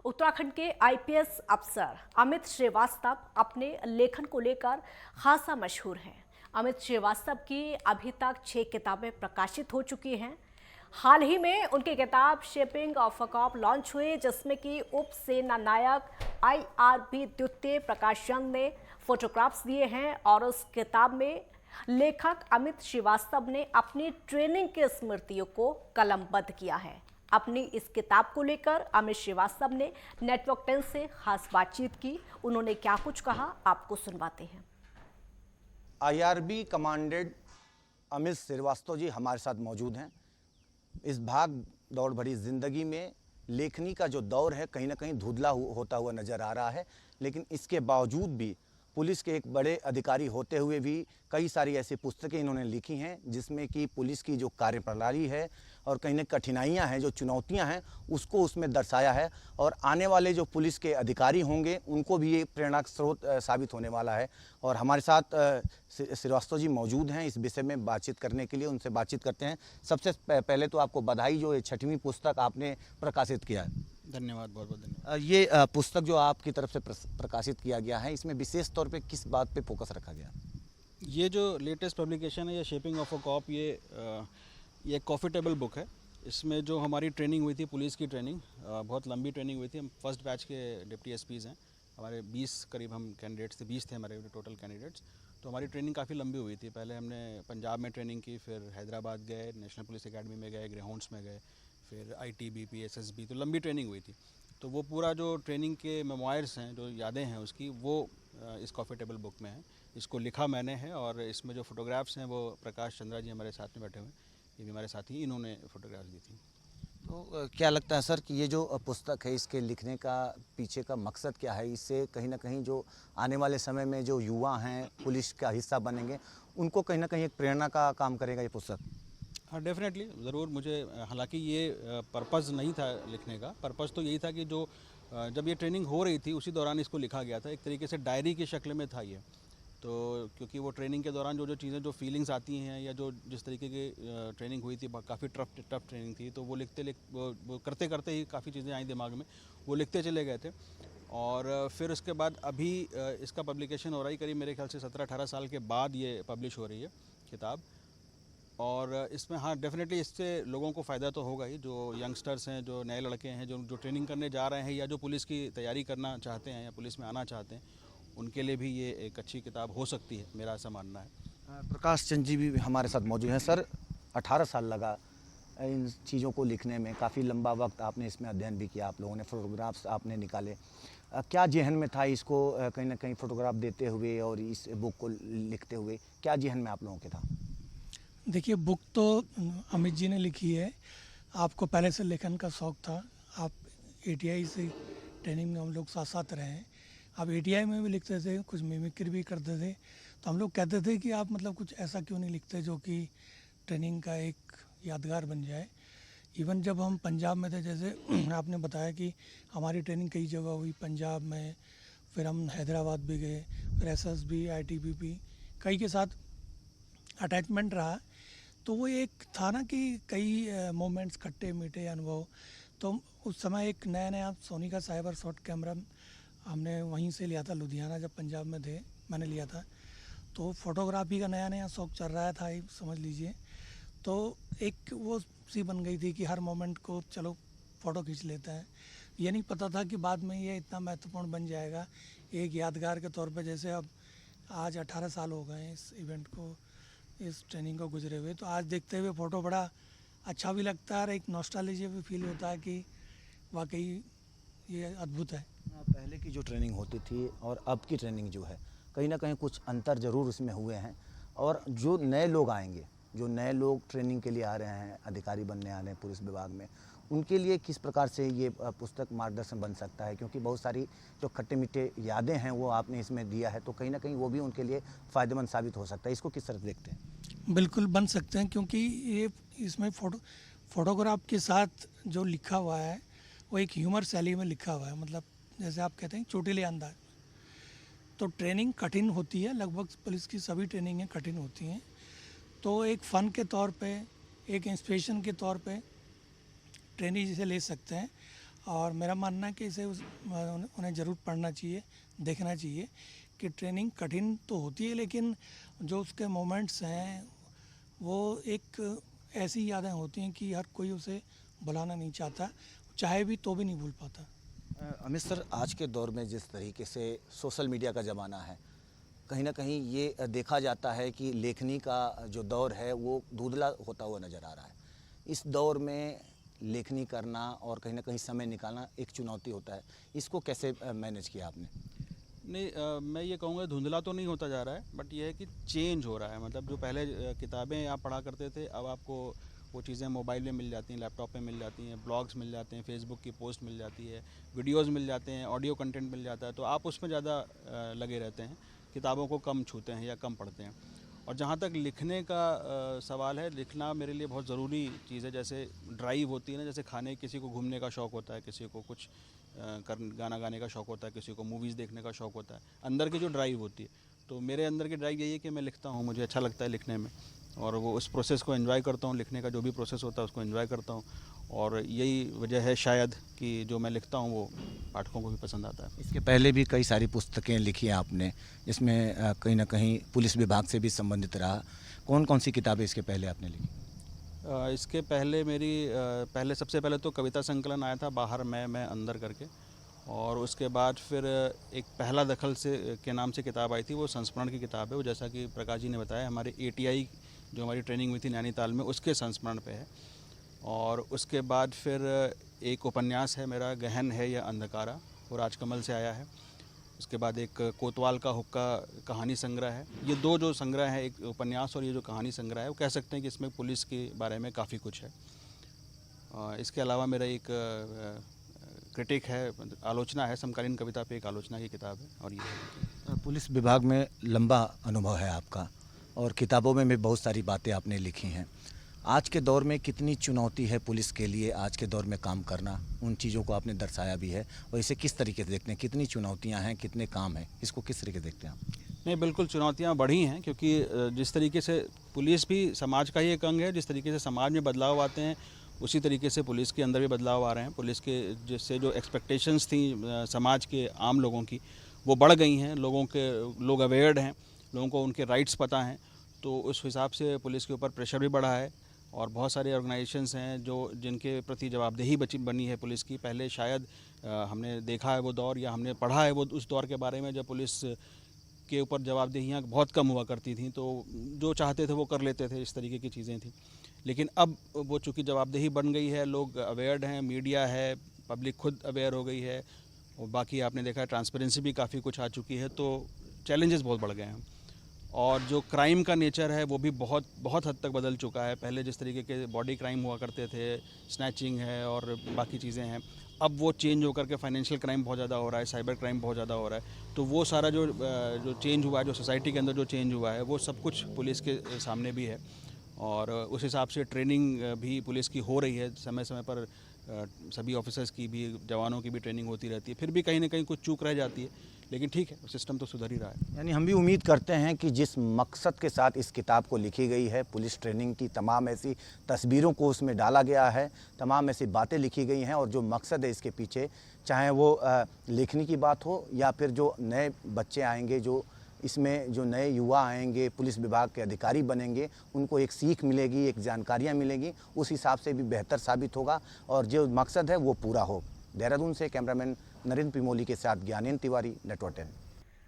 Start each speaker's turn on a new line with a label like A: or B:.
A: उत्तराखंड के आईपीएस अफसर अमित श्रीवास्तव अपने लेखन को लेकर खासा मशहूर हैं। अमित श्रीवास्तव की अभी तक 6 किताबें प्रकाशित हो चुकी हैं। हाल ही में उनकी किताब shaping of a cop launch हुई, जिसमें कि उप सेना नायक आईआरबी द्वितीय प्रकाश चंद ने फोटोग्राफ्स दिए हैं और उस किताब में लेखक अमित श्रीवास्तव ने अपनी ट्रेनिंग की स्मृतियों को कलमबद्ध किया है। अपनी इस किताब को लेकर अमित श्रीवास्तव ने नेटवर्क 10 से खास बातचीत की। उन्होंने क्या कुछ कहा, आपको सुनवाते हैं।
B: आईआरबी कमांडेंट अमित श्रीवास्तव जी हमारे साथ मौजूद हैं। इस भाग दौड़ भरी जिंदगी में लेखनी का जो दौर है कहीं ना कहीं धुंधला होता हुआ नजर आ रहा है, लेकिन इसके बावजूद भी पुलिस के एक बड़े अधिकारी होते हुए भी कई सारी ऐसी पुस्तकें इन्होंने लिखी हैं जिसमें कि पुलिस की जो कार्यप्रणाली है और कहीं ना कठिनाइयां हैं, जो चुनौतियां हैं, उसको उसमें दर्शाया है। और आने वाले जो पुलिस के अधिकारी होंगे उनको भी ये प्रेरणा स्रोत साबित होने वाला है। और हमारे साथ श्रीवास्तव जी मौजूद हैं इस विषय में बातचीत करने के लिए। उनसे बातचीत करते हैं। सबसे पहले तो आपको बधाई, जो ये 6वीं पुस्तक आपने प्रकाशित किया है।
C: धन्यवाद, बहुत बहुत धन्यवाद।
B: ये पुस्तक जो आपकी तरफ से प्रकाशित किया गया है, इसमें विशेष तौर पे किस बात पे फोकस रखा गया?
C: ये जो लेटेस्ट पब्लिकेशन है, ये शेपिंग ऑफ अ कॉप, ये कॉफ़ी टेबल बुक है। इसमें जो हमारी ट्रेनिंग हुई थी, पुलिस की ट्रेनिंग, बहुत लंबी ट्रेनिंग हुई थी। हम फर्स्ट बैच के डिप्टी एसपीज़ हैं। हमारे 20 करीब हम कैंडिडेट्स थे, 20 थे हमारे टोटल कैंडिडेट्स। तो हमारी ट्रेनिंग काफ़ी लंबी हुई थी। पहले हमने पंजाब में ट्रेनिंग की, फिर हैदराबाद गए, नेशनल पुलिस एकेडमी में गए, ग्रेहाउंड्स में गए, फिर आईटीबीपी, एसएसबी, तो लंबी ट्रेनिंग हुई थी। तो वो पूरा जो ट्रेनिंग के मेमोयर्स हैं, जो यादें हैं उसकी, वो इस कॉफ़ी टेबल बुक में है। इसको लिखा मैंने है और इसमें जो फोटोग्राफ्स हैं वो प्रकाश चंद्रा जी हमारे साथ में बैठे हुए हैं, ये भी हमारे साथी, इन्होंने फोटोग्राफ्स दी थी।
B: तो क्या लगता है सर कि ये जो पुस्तक है, इसके लिखने का पीछे का मकसद क्या है? इससे कहीं ना कहीं जो आने वाले समय में जो युवा हैं पुलिस का हिस्सा बनेंगे, उनको कहीं ना कहीं एक प्रेरणा का काम करेगा ये पुस्तक?
C: हाँ, डेफिनेटली, ज़रूर। मुझे हालांकि ये पर्पज़ नहीं था लिखने का। पर्पज़ तो यही था कि जो जब ये ट्रेनिंग हो रही थी उसी दौरान इसको लिखा गया था। एक तरीके से डायरी की शक्ल में था ये। तो क्योंकि वो ट्रेनिंग के दौरान जो चीज़ें, जो फीलिंग्स आती हैं, या जो जिस तरीके की ट्रेनिंग हुई थी, काफ़ी टफ ट्रेनिंग थी, तो वो वो करते करते ही काफ़ी चीज़ें आई दिमाग में, वो लिखते चले गए थे। और फिर उसके बाद अभी इसका पब्लिकेशन हो रहा है, करीब मेरे ख्याल से 17-18 साल के बाद ये पब्लिश हो रही है किताब। और इसमें हाँ, डेफिनेटली इससे लोगों को फ़ायदा तो होगा ही। जो यंगस्टर्स हैं, जो नए लड़के हैं, जो ट्रेनिंग करने जा रहे हैं या जो पुलिस की तैयारी करना चाहते हैं या पुलिस में आना चाहते हैं, उनके लिए भी ये एक अच्छी किताब हो सकती है, मेरा ऐसा मानना है।
B: प्रकाश चंद जी भी हमारे साथ मौजूद हैं। सर, 18 साल लगा इन चीज़ों को लिखने में, काफ़ी लंबा वक्त आपने इसमें अध्ययन भी किया, आप लोगों ने फोटोग्राफ्स आपने निकाले। क्या जेहन में था इसको कहीं ना कहीं फोटोग्राफ देते हुए और इस बुक को लिखते हुए, क्या जेहन में आप लोगों के था?
D: देखिए, बुक तो अमित जी ने लिखी है। आपको पहले से लेखन का शौक़ था, आप एटीआई से ट्रेनिंग में हम लोग साथ साथ रहे हैं। आप एटीआई में भी लिखते थे, कुछ मिमिक्री भी करते थे। तो हम लोग कहते थे कि आप मतलब कुछ ऐसा क्यों नहीं लिखते जो कि ट्रेनिंग का एक यादगार बन जाए। इवन जब हम पंजाब में थे, जैसे आपने बताया कि हमारी ट्रेनिंग कई जगह हुई पंजाब में, फिर हम हैदराबाद भी गए, फिर एसएसबी, आईटीबीपी, कई के साथ अटैचमेंट रहा। तो वो एक था ना कि कई मोमेंट्स, खट्टे मीठे अनुभव। तो उस समय एक नया नया सोनी का साइबर शॉट कैमरा हमने वहीं से लिया था, लुधियाना, जब पंजाब में थे मैंने लिया था। तो फोटोग्राफी का नया नया शौक़ चल रहा था, समझ लीजिए। तो एक वो सी बन गई थी कि हर मोमेंट को चलो फ़ोटो खींच लेते हैं। ये नहीं पता था कि बाद में ये इतना महत्वपूर्ण बन जाएगा एक यादगार के तौर पे। जैसे अब आज 18 साल हो गए हैं इस इवेंट को, इस ट्रेनिंग को गुजरे हुए। तो आज देखते हुए फ़ोटो बड़ा अच्छा भी लगता है और एक नॉस्टैल्जिया भी फील होता है कि वाकई ये अद्भुत है।
B: पहले की जो ट्रेनिंग होती थी और अब की ट्रेनिंग जो है, कहीं ना कहीं कुछ अंतर ज़रूर उसमें हुए हैं। और जो नए लोग आएंगे, जो नए लोग ट्रेनिंग के लिए आ रहे हैं, अधिकारी बनने आ रहे हैं पुलिस विभाग में, उनके लिए किस प्रकार से ये पुस्तक मार्गदर्शन बन सकता है? क्योंकि बहुत सारी जो खट्टे मीठे यादें हैं वो आपने इसमें दिया है, तो कहीं ना कहीं वो भी उनके लिए फ़ायदेमंद साबित हो सकता है। इसको किस तरह से देखते हैं?
D: बिल्कुल बन सकते हैं, क्योंकि ये इसमें फोटोग्राफ के साथ जो लिखा हुआ है वो एक ह्यूमर शैली में लिखा हुआ है। मतलब जैसे आप कहते हैं चोटीले अंदाज। तो ट्रेनिंग कठिन होती है, लगभग पुलिस की सभी ट्रेनिंगें कठिन होती हैं। तो एक फ़न के तौर पे, एक इंस्पिरेशन के तौर पे ट्रेनिंग जिसे ले सकते हैं। और मेरा मानना है कि इसे उन्हें ज़रूर पढ़ना चाहिए, देखना चाहिए कि ट्रेनिंग कठिन तो होती है, लेकिन जो उसके मोमेंट्स हैं वो एक ऐसी यादें होती हैं कि हर कोई उसे भुलाना नहीं चाहता, चाहे भी तो भी नहीं भूल पाता।
B: अमित सर, आज के दौर में जिस तरीके से सोशल मीडिया का ज़माना है, कहीं ना कहीं ये देखा जाता है कि लेखनी का जो दौर है वो धुंधला होता हुआ नज़र आ रहा है। इस दौर में लेखनी करना और कहीं ना कहीं समय निकालना एक चुनौती होता है, इसको कैसे मैनेज किया आपने?
C: नहीं, मैं ये कहूँगा धुंधला तो नहीं होता जा रहा है, बट ये है कि चेंज हो रहा है। मतलब जो पहले किताबें आप पढ़ा करते थे, अब आपको वो चीज़ें मोबाइल में मिल जाती हैं, लैपटॉप पे मिल जाती हैं, ब्लॉग्स मिल जाते हैं, फेसबुक की पोस्ट मिल जाती है, वीडियोस मिल जाते हैं, ऑडियो कंटेंट मिल जाता है, तो आप उसमें ज़्यादा लगे रहते हैं, किताबों को कम छूते हैं या कम पढ़ते हैं। और जहाँ तक लिखने का सवाल है, लिखना मेरे लिए बहुत ज़रूरी चीज़ है। जैसे ड्राइव होती है ना, जैसे खाने, किसी को घूमने का शौक़ होता है, किसी को कुछ गाना गाने का शौक़ होता है, किसी को मूवीज़ देखने का शौक़ होता है, अंदर की जो ड्राइव होती है। तो मेरे अंदर की ड्राइव यही है कि मैं लिखता हूँ, मुझे अच्छा लगता है लिखने में, और वो उस प्रोसेस को एंजॉय करता हूँ, लिखने का जो भी प्रोसेस होता है उसको एंजॉय करता हूँ। और यही वजह है शायद कि जो मैं लिखता हूँ वो पाठकों को भी पसंद आता है।
B: इसके पहले भी कई सारी पुस्तकें लिखी हैं आपने, जिसमें कहीं ना कहीं पुलिस विभाग से भी संबंधित रहा। कौन कौन सी किताबें इसके पहले आपने लिखी?
C: इसके पहले मेरी सबसे पहले तो कविता संकलन आया था, बाहर मैं अंदर करके, और उसके बाद फिर एक पहला दखल से के नाम से किताब आई थी, वो संस्मरण की किताब है। वो जैसा कि प्रकाश जी ने बताया, हमारे ATI जो हमारी ट्रेनिंग हुई थी नैनीताल में, उसके संस्मरण पे है। और उसके बाद फिर एक उपन्यास है मेरा, गहन है या अंधकारा, वो राजकमल से आया है। उसके बाद एक कोतवाल का हुक्का कहानी संग्रह है। ये दो जो संग्रह है, एक उपन्यास और ये जो कहानी संग्रह है, वो कह सकते हैं कि इसमें पुलिस के बारे में काफ़ी कुछ है। इसके अलावा मेरा एक क्रिटिक है, आलोचना है, समकालीन कविता पे एक आलोचना की किताब है। और ये
B: पुलिस विभाग में लंबा अनुभव है आपका, और किताबों में भी बहुत सारी बातें आपने लिखी हैं। आज के दौर में कितनी चुनौती है पुलिस के लिए आज के दौर में काम करना, उन चीज़ों को आपने दर्शाया भी है, और इसे किस तरीके से देखते हैं? कितनी चुनौतियां हैं, कितने काम हैं, इसको किस तरीके से देखते हैं आप?
C: नहीं, बिल्कुल चुनौतियां बढ़ी हैं, क्योंकि जिस तरीके से पुलिस भी समाज का ही एक अंग है, जिस तरीके से समाज में बदलाव आते हैं उसी तरीके से पुलिस के अंदर भी बदलाव आ रहे हैं। पुलिस के जिससे जो एक्सपेक्टेशंस थी समाज के आम लोगों की, वो बढ़ गई हैं। लोग अवेयर्ड हैं, लोगों को उनके राइट्स पता हैं, तो उस हिसाब से पुलिस के ऊपर प्रेशर भी बढ़ा है। और बहुत सारे ऑर्गेनाइजेशंस हैं जिनके प्रति जवाबदेही बनी है पुलिस की। पहले शायद हमने देखा है वो दौर, या हमने पढ़ा है वो उस दौर के बारे में, जब पुलिस के ऊपर जवाबदेहियाँ बहुत कम हुआ करती थी, तो जो चाहते थे वो कर लेते थे, इस तरीके की चीज़ें थी। लेकिन अब वो चूँकि जवाबदेही बन गई है, लोग अवेयर्ड हैं, मीडिया है, पब्लिक खुद अवेयर हो गई है, और बाकी आपने देखा है ट्रांसपेरेंसी भी काफ़ी कुछ आ चुकी है, तो चैलेंजेस बहुत बढ़ गए हैं। और जो क्राइम का नेचर है वो भी बहुत हद तक बदल चुका है। पहले जिस तरीके के बॉडी क्राइम हुआ करते थे, स्नैचिंग है और बाकी चीज़ें हैं, अब वो चेंज होकर के फाइनेंशियल क्राइम बहुत ज़्यादा हो रहा है, साइबर क्राइम बहुत ज़्यादा हो रहा है। तो वो सारा जो चेंज हुआ है, जो सोसाइटी के अंदर जो चेंज हुआ है, वो सब कुछ पुलिस के सामने भी है। और उस हिसाब से ट्रेनिंग भी पुलिस की हो रही है, समय समय पर सभी ऑफिसर्स की भी, जवानों की भी ट्रेनिंग होती रहती है। फिर भी कहीं ना कहीं कुछ चूक रह जाती है, लेकिन ठीक है, सिस्टम तो सुधर ही रहा है।
B: यानी हम भी उम्मीद करते हैं कि जिस मकसद के साथ इस किताब को लिखी गई है, पुलिस ट्रेनिंग की तमाम ऐसी तस्वीरों को उसमें डाला गया है, तमाम ऐसी बातें लिखी गई हैं, और जो मकसद है इसके पीछे, चाहे वो लेखनी की बात हो या फिर जो नए बच्चे आएंगे, जो इसमें जो नए युवा आएंगे, पुलिस विभाग के अधिकारी बनेंगे, उनको एक सीख मिलेगी, एक जानकारियाँ मिलेंगी, उस हिसाब से भी बेहतर साबित होगा और जो मकसद है वो पूरा हो। देहरादून से कैमरामैन नरेंद्र पिमोली के साथ ज्ञानेंद्र तिवारी, नेटवर्क 10।